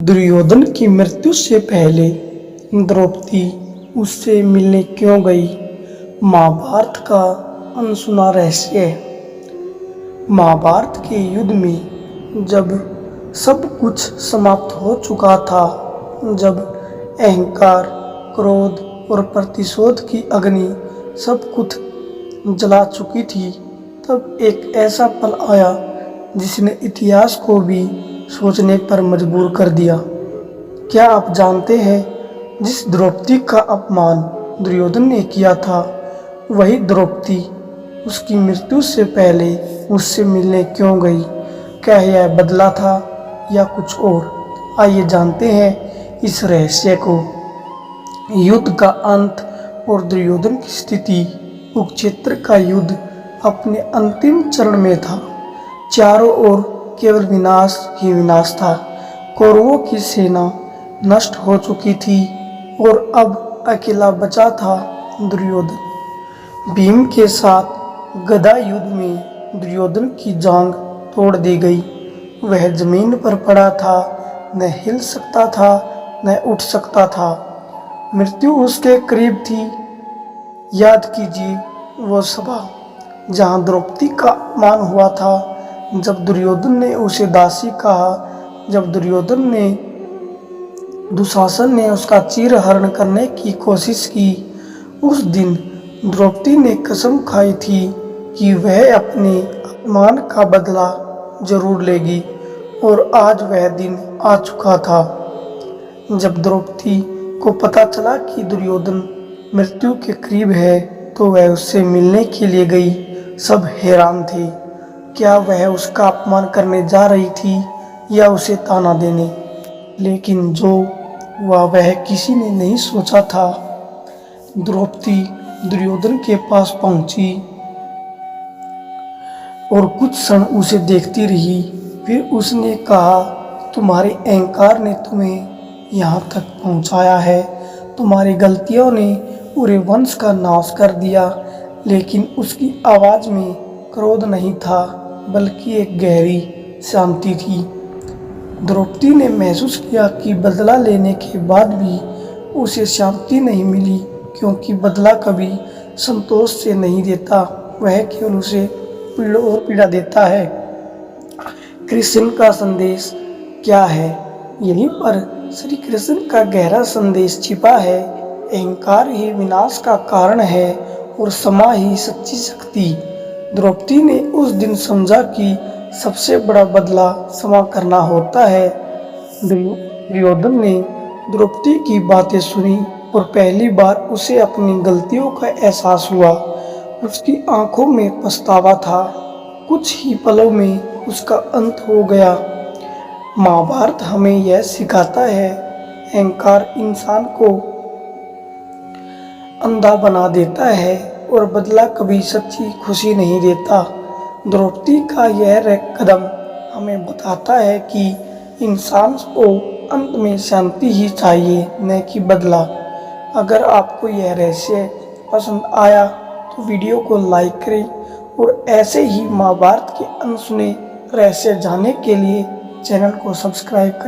दुर्योधन की मृत्यु से पहले द्रौपदी उससे मिलने क्यों गई? महाभारत का अनसुना रहस्य। महाभारत के युद्ध में जब सब कुछ समाप्त हो चुका था, जब अहंकार, क्रोध और प्रतिशोध की अग्नि सब कुछ जला चुकी थी, तब एक ऐसा पल आया जिसने इतिहास को भी सोचने पर मजबूर कर दिया। क्या आप जानते हैं, जिस द्रौपदी का अपमान दुर्योधन ने किया था, वही द्रौपदी उसकी मृत्यु से पहले उससे मिलने क्यों गई? क्या यह बदला था या कुछ और? आइए जानते हैं इस रहस्य को। युद्ध का अंत और दुर्योधन की स्थिति। कुरुक्षेत्र का युद्ध अपने अंतिम चरण में था। चारों ओर केवल विनाश ही विनाश था। कौरवों की सेना नष्ट हो चुकी थी और अब अकेला बचा था दुर्योधन। भीम के साथ गदा युद्ध में दुर्योधन की जांघ तोड़ दी गई। वह जमीन पर पड़ा था, न हिल सकता था न उठ सकता था। मृत्यु उसके करीब थी। याद कीजिए वो सभा जहां द्रौपदी का अपमान हुआ था, जब दुर्योधन ने उसे दासी कहा, जब दुशासन ने उसका चीरहरण करने की कोशिश की। उस दिन द्रौपदी ने कसम खाई थी कि वह अपने अपमान का बदला जरूर लेगी, और आज वह दिन आ चुका था। जब द्रौपदी को पता चला कि दुर्योधन मृत्यु के करीब है, तो वह उससे मिलने के लिए गई। सब हैरान थे। क्या वह उसका अपमान करने जा रही थी या उसे ताना देने? लेकिन जो वह किसी ने नहीं सोचा था। द्रौपदी दुर्योधन के पास पहुंची और कुछ क्षण उसे देखती रही। फिर उसने कहा, तुम्हारे अहंकार ने तुम्हें यहाँ तक पहुंचाया है। तुम्हारी गलतियों ने पूरे वंश का नाश कर दिया। लेकिन उसकी आवाज में क्रोध नहीं था, बल्कि एक गहरी शांति थी। द्रौपदी ने महसूस किया कि बदला लेने के बाद भी उसे शांति नहीं मिली, क्योंकि बदला कभी संतोष से नहीं देता, वह केवल उसे पीड़ा और पीड़ा देता है। कृष्ण का संदेश क्या है? यहीं पर श्री कृष्ण का गहरा संदेश छिपा है। अहंकार ही विनाश का कारण है और क्षमा ही सच्ची शक्ति। द्रौपदी ने उस दिन समझा कि सबसे बड़ा बदला क्षमा करना होता है। दुर्योधन ने द्रौपदी की बातें सुनी और पहली बार उसे अपनी गलतियों का एहसास हुआ। उसकी आंखों में पछतावा था। कुछ ही पलों में उसका अंत हो गया। महाभारत हमें यह सिखाता है, अहंकार इंसान को अंधा बना देता है और बदला कभी सच्ची खुशी नहीं देता। द्रौपदी का यह कदम हमें बताता है कि इंसान को अंत में शांति ही चाहिए, न कि बदला। अगर आपको यह रहस्य पसंद आया तो वीडियो को लाइक करें और ऐसे ही महाभारत के अनसुने रहस्य जानने के लिए चैनल को सब्सक्राइब करें।